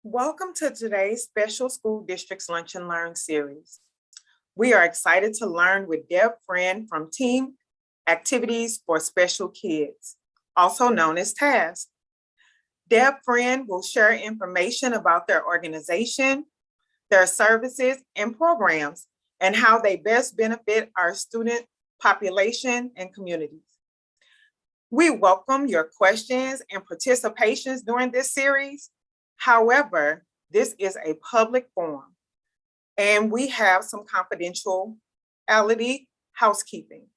Welcome to today's Special School Districts Lunch and Learn series. We are excited to learn with Deb Friend from Team Activities for Special Kids, also known as TASK. Deb Friend will share information about their organization, their services and programs, and how they best benefit our student population and communities. We welcome your questions and participations during this series. However, this is a public forum, and we have some confidentiality housekeeping.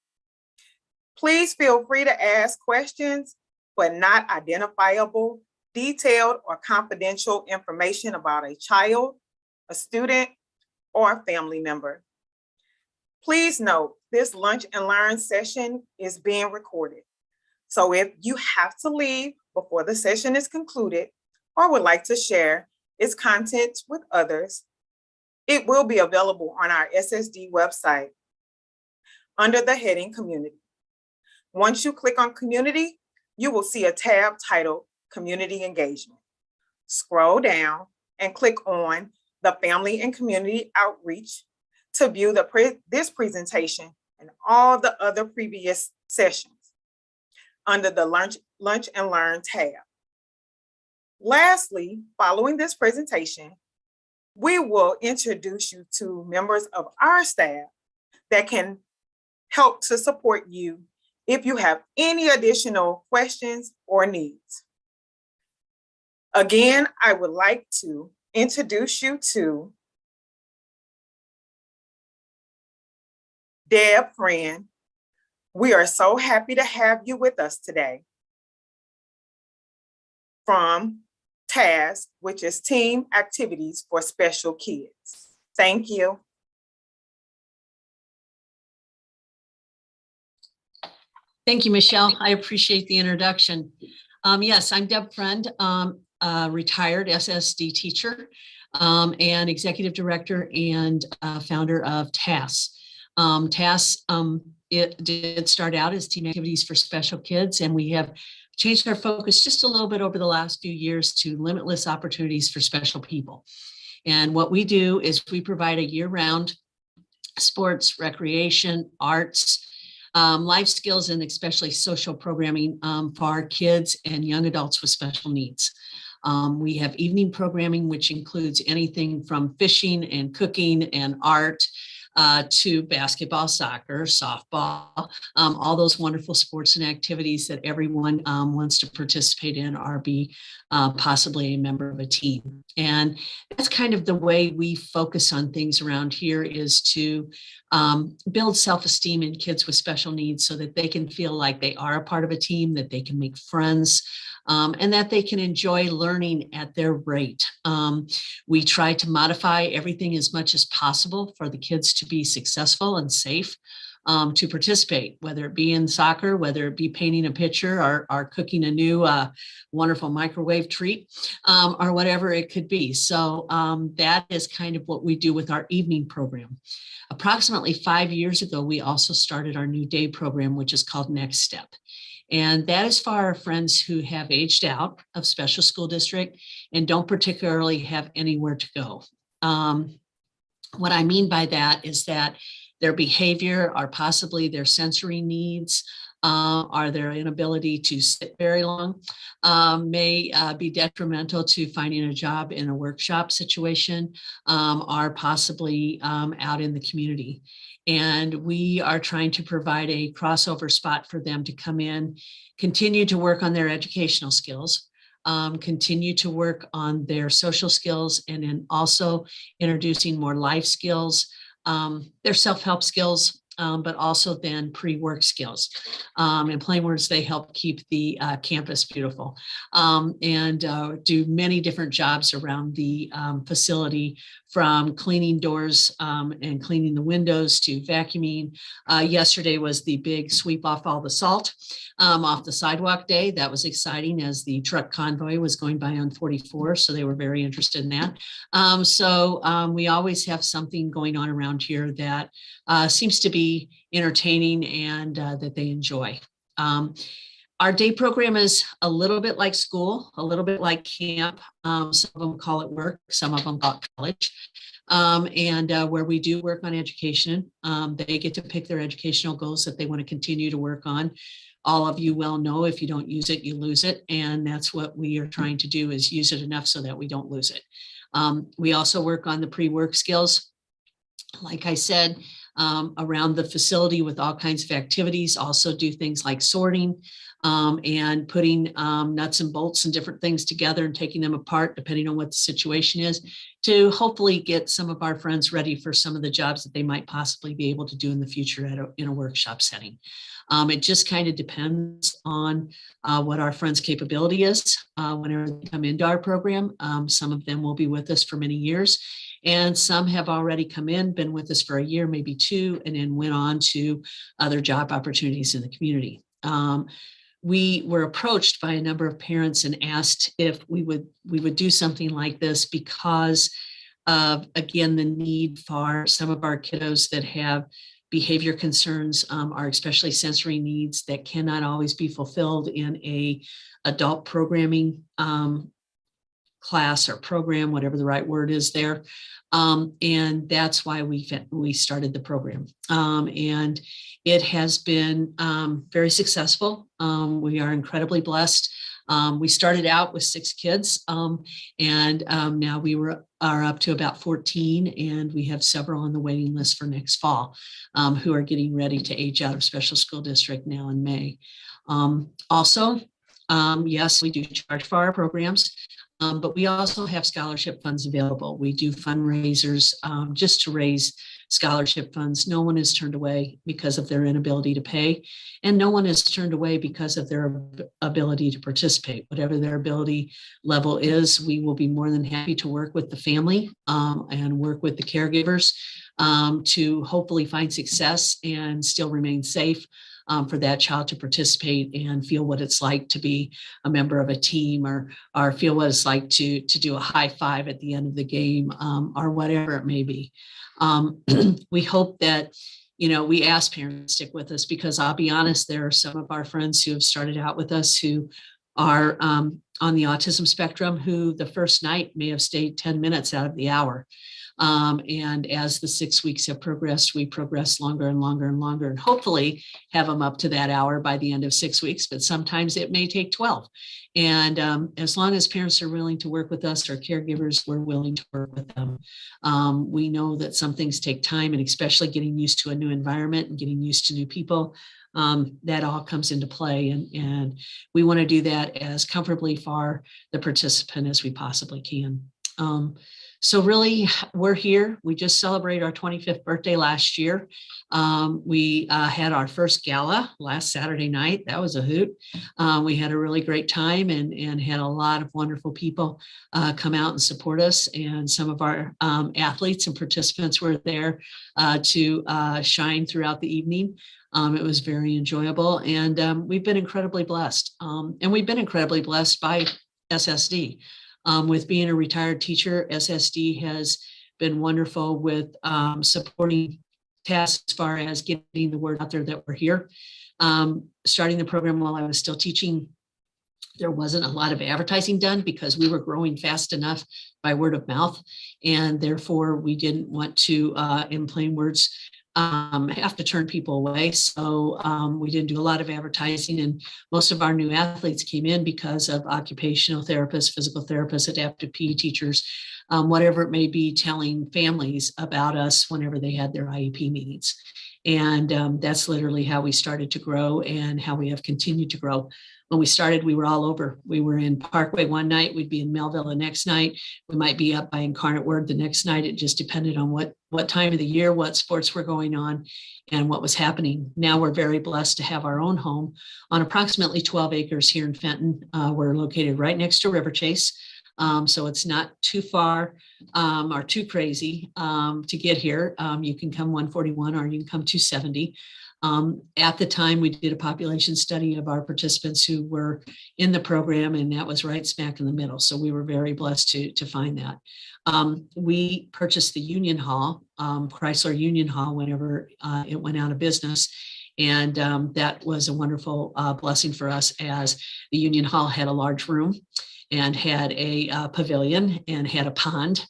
Please feel free to ask questions, but not identifiable, detailed, or confidential information about a child, a student, or a family member. Please note, this lunch and learn session is being recorded. So if you have to leave before the session is concluded, or would like to share its content with others, it will be available on our SSD website under the heading Community. Once you click on Community, you will see a tab titled Community Engagement. Scroll down and click on the Family and Community Outreach to view this presentation and all the other previous sessions under the Lunch and Learn tab. Lastly, following this presentation, we will introduce you to members of our staff that can help to support you if you have any additional questions or needs. Again, I would like to introduce you to Deb Friend. We are so happy to have you with us today from TASK, which is Team Activities for Special Kids. Thank you. Thank you, Michelle. I appreciate the introduction. Yes, I'm Deb Friend, retired SSD teacher and executive director and founder of TASK. TASK, it did start out as Team Activities for Special Kids, and we have changed our focus just a little bit over the last few years to limitless opportunities for special people. And what we do is we provide a year-round sports, recreation, arts, life skills, and especially social programming for our kids and young adults with special needs. We have evening programming, which includes anything from fishing and cooking and art, to basketball, soccer, softball, all those wonderful sports and activities that everyone wants to participate in or be possibly a member of a team. And that's kind of the way we focus on things around here, is to build self-esteem in kids with special needs so that they can feel like they are a part of a team, that they can make friends, and that they can enjoy learning at their rate. We try to modify everything as much as possible for the kids to be successful and safe to participate, whether it be in soccer, whether it be painting a picture or cooking a new wonderful microwave treat, or whatever it could be. So that is kind of what we do with our evening program. Approximately 5 years ago, we also started our new day program, which is called Next Step. And that is for our friends who have aged out of special school district and don't particularly have anywhere to go. What I mean by that is that their behavior or possibly their sensory needs or their inability to sit very long may be detrimental to finding a job in a workshop situation or possibly out in the community. And we are trying to provide a crossover spot for them to come in, continue to work on their educational skills, continue to work on their social skills, and then also introducing more life skills, their self-help skills, but also then pre-work skills. In plain words, they help keep the campus beautiful and do many different jobs around the facility, from cleaning doors and cleaning the windows to vacuuming. Yesterday was the big sweep off all the salt off the sidewalk day. That was exciting as the truck convoy was going by on 44, so they were very interested in that. So we always have something going on around here that seems to be entertaining and that they enjoy. Our day program is a little bit like school, a little bit like camp. Some of them call it work, some of them call it college. And where we do work on education, they get to pick their educational goals that they want to continue to work on. All of you well know if you don't use it, you lose it. And that's what we are trying to do, is use it enough so that we don't lose it. We also work on the pre-work skills. Like I said, around the facility with all kinds of activities, also do things like sorting and putting nuts and bolts and different things together and taking them apart depending on what the situation is, to hopefully get some of our friends ready for some of the jobs that they might possibly be able to do in the future in a workshop setting. It just kind of depends on what our friends' capability is whenever they come into our program. Some of them will be with us for many years, and some have already come in, been with us for a year, maybe two, and then went on to other job opportunities in the community. We were approached by a number of parents and asked if we would do something like this because of, again, the need for some of our kiddos that have behavior concerns, are especially sensory needs that cannot always be fulfilled in a adult programming class or program, whatever the right word is there. And that's why we started the program. And it has been very successful. We are incredibly blessed. We started out with 6 kids, and now we are up to about 14, and we have several on the waiting list for next fall who are getting ready to age out of special school district now in May. Also, yes, we do charge for our programs. But we also have scholarship funds available. We do fundraisers just to raise scholarship funds. No one is turned away because of their inability to pay, and no one is turned away because of their ability to participate. Whatever their ability level is, we will be more than happy to work with the family and work with the caregivers to hopefully find success and still remain safe. For that child to participate and feel what it's like to be a member of a team, or feel what it's like to do a high five at the end of the game, or whatever it may be. We hope that, we ask parents to stick with us, because I'll be honest, there are some of our friends who have started out with us who are on the autism spectrum, who the first night may have stayed 10 minutes out of the hour. And as the 6 weeks have progressed, we progress longer and longer and longer, and hopefully have them up to that hour by the end of 6 weeks, but sometimes it may take 12. And as long as parents are willing to work with us, or caregivers, we're willing to work with them. We know that some things take time, and especially getting used to a new environment and getting used to new people. That all comes into play, and we want to do that as comfortably for the participant as we possibly can. So really, we're here. We just celebrated our 25th birthday last year. We had our first gala last Saturday night. That was a hoot. We had a really great time and had a lot of wonderful people come out and support us. And some of our athletes and participants were there to shine throughout the evening. It was very enjoyable, and we've been incredibly blessed. And we've been incredibly blessed by SSD. With being a retired teacher, SSD has been wonderful with supporting tasks as far as getting the word out there that we're here. Starting the program while I was still teaching, there wasn't a lot of advertising done because we were growing fast enough by word of mouth, and therefore we didn't want to, in plain words, have to turn people away. So we didn't do a lot of advertising, and most of our new athletes came in because of occupational therapists, physical therapists, adaptive PE teachers, whatever it may be, telling families about us whenever they had their IEP meetings. And that's literally how we started to grow and how we have continued to grow. When we started, we were all over. We were in Parkway one night, we'd be in Melville the next night. We might be up by Incarnate Word the next night. It just depended on what time of the year, what sports were going on, and what was happening. Now we're very blessed to have our own home on approximately 12 acres here in Fenton. We're located right next to River Chase. So it's not too far or too crazy to get here. You can come 141 or you can come 270. At the time, we did a population study of our participants who were in the program, and that was right smack in the middle. So we were very blessed to find that. We purchased the Union Hall, Chrysler Union Hall, whenever it went out of business. And that was a wonderful blessing for us, as the Union Hall had a large room and had a pavilion and had a pond.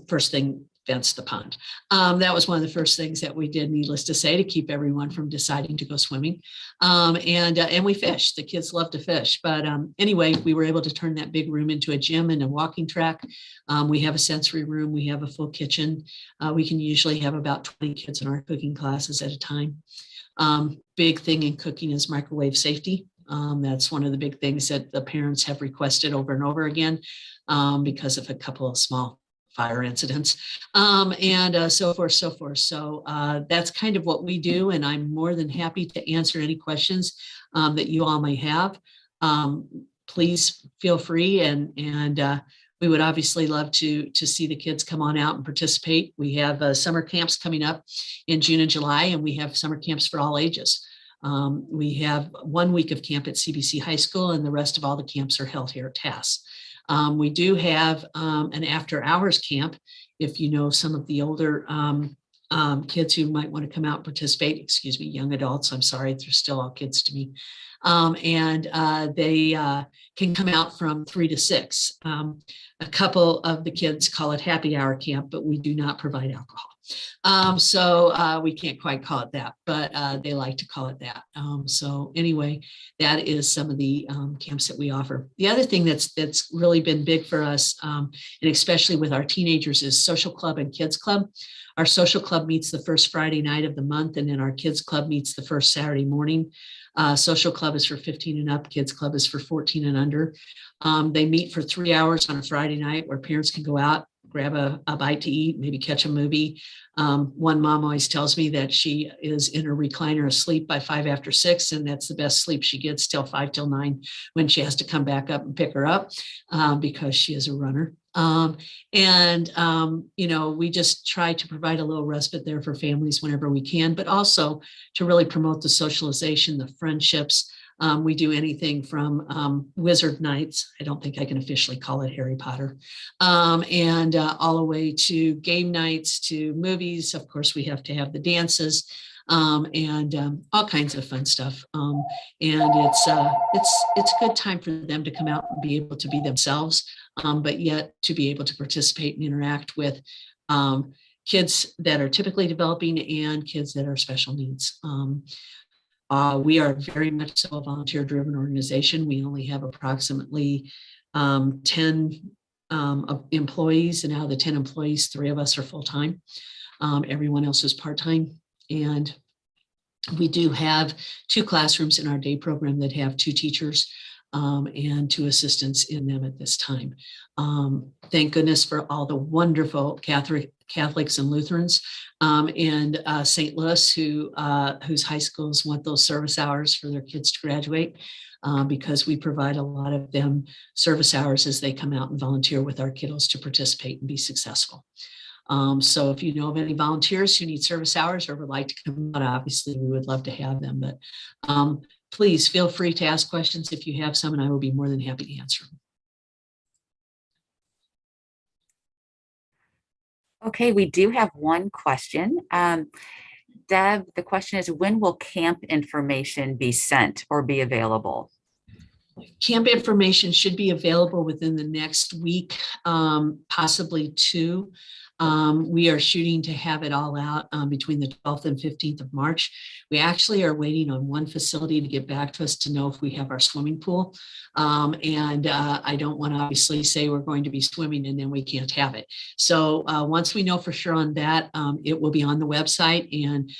First thing, fence the pond. That was one of the first things that we did, needless to say, to keep everyone from deciding to go swimming. And we fished. The kids love to fish. But anyway, we were able to turn that big room into a gym and a walking track. We have a sensory room. We have a full kitchen. We can usually have about 20 kids in our cooking classes at a time. Big thing in cooking is microwave safety. That's one of the big things that the parents have requested over and over again, because of a couple of small fire incidents, and so forth, so forth. So that's kind of what we do. And I'm more than happy to answer any questions that you all may have. Please feel free, and we would obviously love to see the kids come on out and participate. We have summer camps coming up in June and July, and we have summer camps for all ages. We have 1 week of camp at CBC High School, and the rest of all the camps are held here at TAS. We do have an after hours camp. If you know some of the older kids who might want to come out and participate, excuse me, young adults, I'm sorry, they're still all kids to me. They can come out from 3 to 6. A couple of the kids call it happy hour camp, but we do not provide alcohol. So we can't quite call it that, but they like to call it that. So anyway, that is some of the camps that we offer. The other thing that's really been big for us, and especially with our teenagers, is social club and kids club. Our social club meets the first Friday night of the month, and then our kids club meets the first Saturday morning. Social club is for 15 and up. Kids club is for 14 and under. They meet for 3 hours on a Friday night, where parents can go out, grab a bite to eat, maybe catch a movie. One mom always tells me that she is in her recliner asleep by 5 after 6, and that's the best sleep she gets till 5 till 9, when she has to come back up and pick her up, because she is a runner. We just try to provide a little respite there for families whenever we can, but also to really promote the socialization, the friendships. We do anything from wizard nights. I don't think I can officially call it Harry Potter, and all the way to game nights, to movies. Of course, we have to have the dances, and all kinds of fun stuff. And it's a good time for them to come out and be able to be themselves, but yet to be able to participate and interact with kids that are typically developing and kids that are special needs. We are very much so a volunteer-driven organization. We only have approximately 10 employees, and out of the 10 employees, 3 of us are full-time. Everyone else is part-time. And we do have 2 classrooms in our day program that have 2 teachers and 2 assistants in them at this time. Thank goodness for all the wonderful Catholics and Lutherans in St. Louis whose high schools want those service hours for their kids to graduate, because we provide a lot of them service hours as they come out and volunteer with our kiddos to participate and be successful. So if you know of any volunteers who need service hours or would like to come out, obviously we would love to have them, but please feel free to ask questions if you have some, and I will be more than happy to answer them. Okay, we do have one question. Deb, the question is, when will camp information be sent or be available? Camp information should be available within the next week, possibly 2. We are shooting to have it all out between the 12th and 15th of March. We actually are waiting on one facility to get back to us to know if we have our swimming pool. I don't want to obviously say we're going to be swimming and then we can't have it. So once we know for sure on that, it will be on the website, and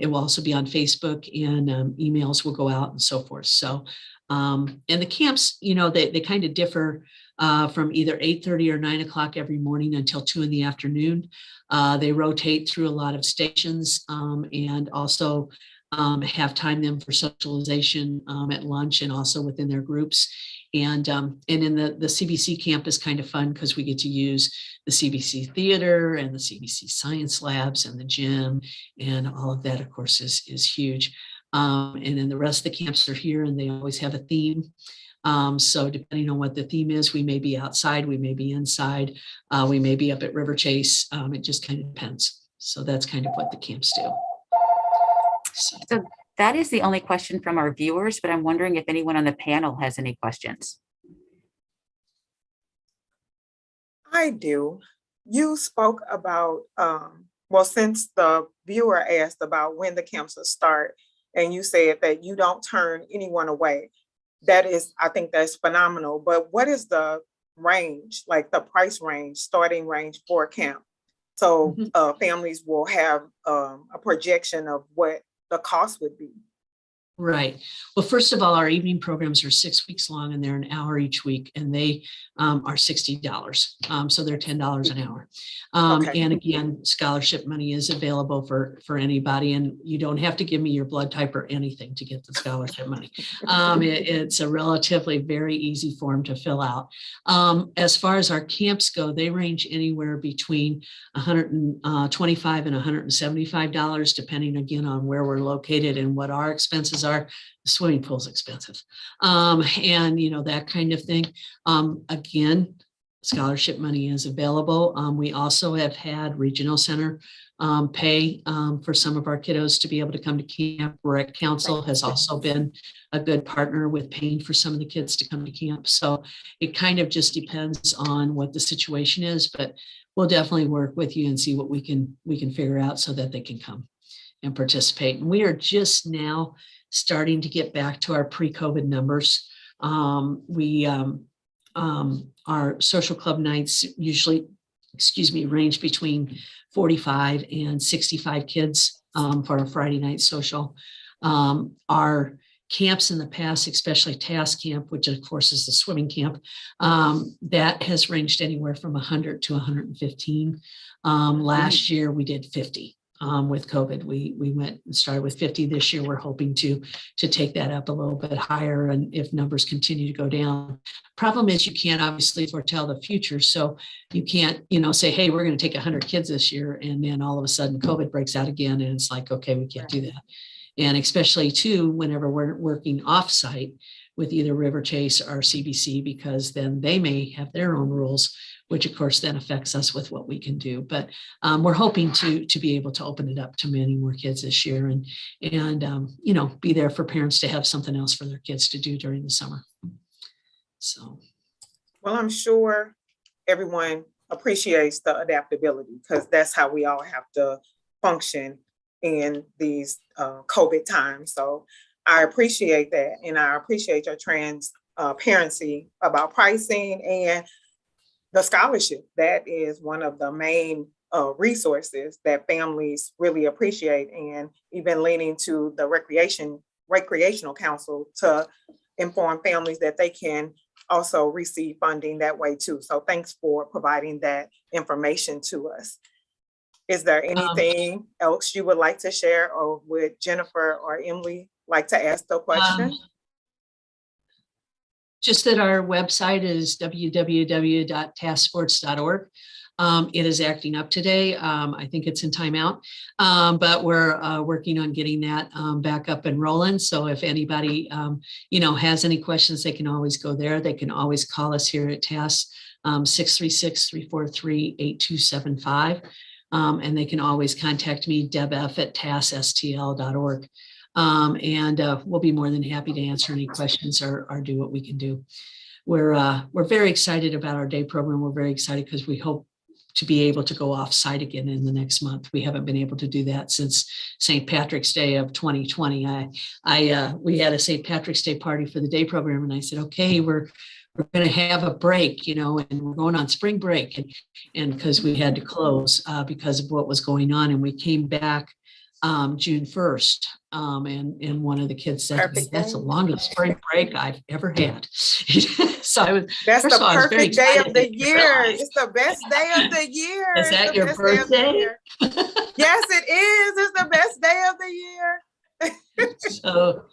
it will also be on Facebook, and emails will go out and so forth. So, and the camps, they kind of differ from either 8:30 or 9 o'clock every morning until 2 in the afternoon. They rotate through a lot of stations, and also have time then for socialization at lunch and also within their groups. And in the CBC camp is kind of fun because we get to use the CBC theater and the CBC science labs and the gym, and all of that, of course, is huge. And then the rest of the camps are here, and they always have a theme. So depending on what the theme is, we may be outside, we may be inside, we may be up at River Chase. It just kind of depends. So that's kind of what the camps do. So That is the only question from our viewers, but I'm wondering if anyone on the panel has any questions. I do. You spoke about, well, since the viewer asked about when the camps will start, and you said that you don't turn anyone away. That is, I think that's phenomenal. But what is the range, like the price range, starting range for camp? So families will have a projection of what the cost would be. Right. Well, first of all, our evening programs are 6 weeks long and they're an hour each week, and they are $60. So they're $10 an hour. Okay. And again, scholarship money is available for anybody, and you don't have to give me your blood type or anything to get the scholarship money. It's a relatively very easy form to fill out. As far as our camps go, they range anywhere between $125 and $175, depending again on where we're located and what our expenses are. The swimming pool's expensive, and that kind of thing. Again, scholarship money is available. We also have had regional center pay for some of our kiddos to be able to come to camp. Rec Council has also been a good partner with paying for some of the kids to come to camp. So it kind of just depends on what the situation is, but we'll definitely work with you and see what we can figure out so that they can come and participate. And we are just now starting to get back to our pre-COVID numbers. Our social club nights usually, range between 45 and 65 kids for a Friday night social. Our camps in the past, especially task camp, which of course is the swimming camp, that has ranged anywhere from 100 to 115. Last year we did 50. With COVID, we went and started with 50 this year. We're hoping to take that up a little bit higher, and if numbers continue to go down. Problem is you can't obviously foretell the future, so you can't say, hey, we're going to take 100 kids this year, and then all of a sudden COVID breaks out again, and it's like, okay, we can't do that. And especially too, whenever we're working offsite with either River Chase or CBC, because then they may have their own rules, which of course then affects us with what we can do. But we're hoping to be able to open it up to many more kids this year, and be there for parents to have something else for their kids to do during the summer. So, well, I'm sure everyone appreciates the adaptability, because that's how we all have to function in these COVID times. So I appreciate that, and I appreciate your transparency about pricing and the scholarship. That is one of the main resources that families really appreciate, and even leaning to the recreational council to inform families that they can also receive funding that way too. So thanks for providing that information to us. Is there anything else you would like to share, or would Jennifer or Emily like to ask the question? Just that our website is www.tasksports.org. It is acting up today. I think it's in timeout, but we're working on getting that back up and rolling. So if anybody, has any questions, they can always go there. They can always call us here at TAS 636-343-8275. And they can always contact me, debf@tasstl.org. And we'll be more than happy to answer any questions or do what we can do. We're very excited about our day program. We're very excited because we hope to be able to go off site again in the next month. We haven't been able to do that since St. Patrick's Day of 2020. We had a St. Patrick's Day party for the day program, and I said, okay, we're going to have a break, and we're going on spring break, and because we had to close because of what was going on, and we came back June 1st. And one of the kids said, that's the longest spring break I've ever had. So that's the perfect day of the year. It's the best day of the year. Is that your birthday? Yes, it is. It's the best day of the year.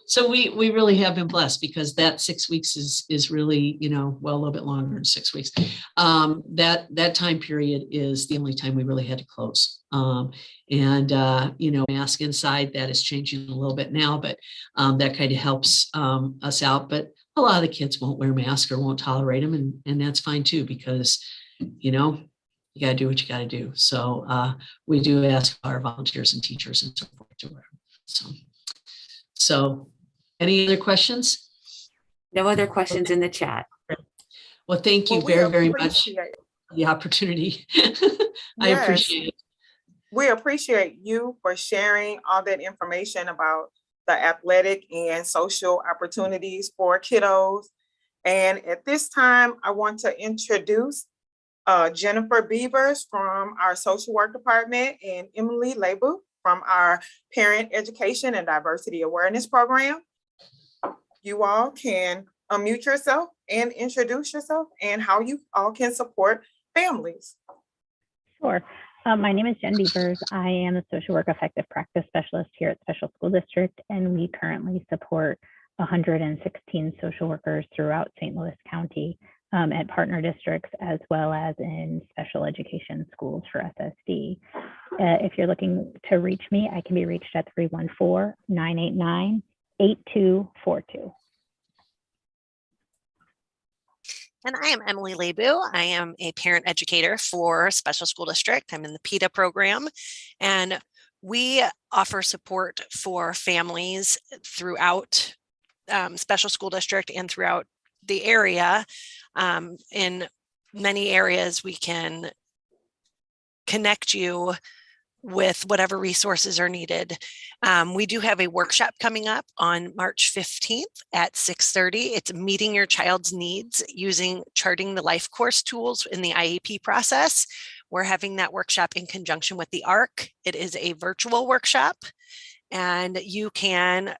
So we really have been blessed, because that 6 weeks is really, a little bit longer than 6 weeks. That time period is the only time we really had to close. Mask inside, that is changing a little bit now, but that kind of helps us out. But a lot of the kids won't wear masks or won't tolerate them, and that's fine too, because you got to do what you got to do. So we do ask our volunteers and teachers and so forth to wear them. So any other questions? No other questions in the chat. Well, thank you Well, we very, very much appreciate- for the opportunity. I Yes. appreciate it. We appreciate you for sharing all that information about the athletic and social opportunities for kiddos. And at this time, I want to introduce Jennifer Beavers from our social work department and Emily Lebu from our Parent Education and Diversity Awareness Program. You all can unmute yourself and introduce yourself and how you all can support families. Sure. My name is Jen Beavers. I am a social work effective practice specialist here at Special School District, and we currently support 116 social workers throughout St. Louis County at partner districts, as well as in special education schools for SSD. If you're looking to reach me, I can be reached at 314-989-8242. And I am Emily Lebu. I am a parent educator for Special School District. I'm in the PETA program, and we offer support for families throughout Special School District and throughout the area. In many areas, we can connect you with whatever resources are needed. We do have a workshop coming up on March 15th at 6:30. It's meeting your child's needs using charting the life course tools in the IEP process. We're having that workshop in conjunction with the ARC. It is a virtual workshop, and you can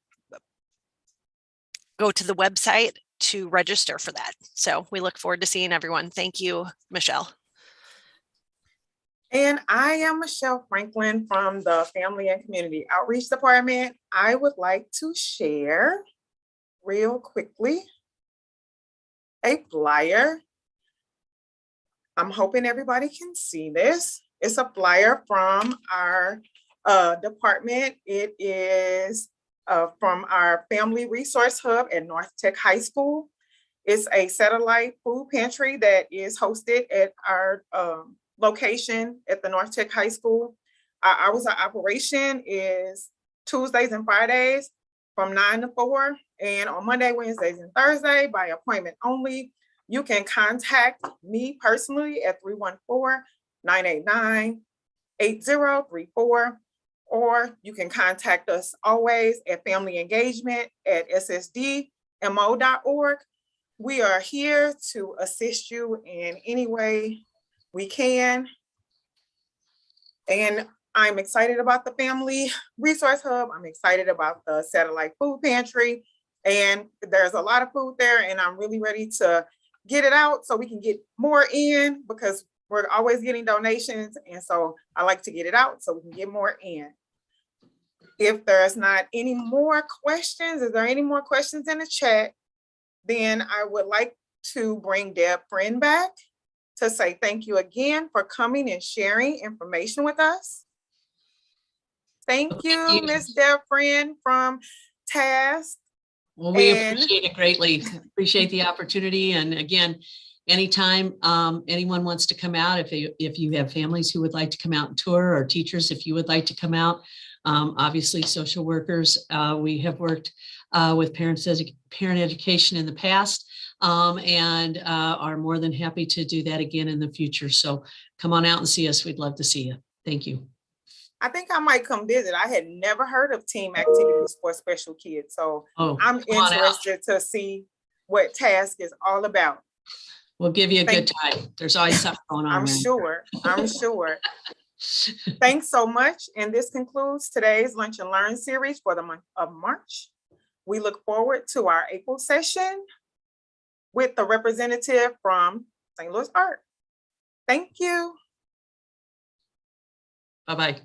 go to the website to register for that. So we look forward to seeing everyone. Thank you, Michelle. And I am Michelle Franklin from the Family and Community Outreach Department. I would like to share real quickly a flyer. I'm hoping everybody can see this. It's a flyer from our department. It is from our Family Resource Hub at North Tech High School. It's a satellite food pantry that is hosted at our location at the North Tech High School. Our hours of operation is Tuesdays and Fridays from 9 to 4, and on Monday, Wednesdays, and Thursday by appointment only. You can contact me personally at 314-989-8034, or you can contact us always at familyengagement@ssdmo.org. We are here to assist you in any way we can. And I'm excited about the Family Resource Hub. I'm excited about the satellite food pantry. And there's a lot of food there, and I'm really ready to get it out so we can get more in, because we're always getting donations. And so I like to get it out so we can get more in. If there's not any more questions, is there any more questions in the chat? Then I would like to bring Deb Friend back to say thank you again for coming and sharing information with us. Thank you, Ms. Deb Friend from TASK. Well, we appreciate it greatly. Appreciate the opportunity. And again, anytime anyone wants to come out, if you have families who would like to come out and tour, or teachers, if you would like to come out, obviously social workers, we have worked with parent education in the past, and are more than happy to do that again in the future. So come on out and see us. We'd love to see you. Thank you. I think I might come visit. I had never heard of team activities for special kids. So I'm interested to see what TASK is all about. We'll give you a good time. There's always something going on. I'm sure. Thanks so much. And this concludes today's Lunch and Learn series for the month of March. We look forward to our April session with the representative from St. Louis ARC. Thank you. Bye-bye.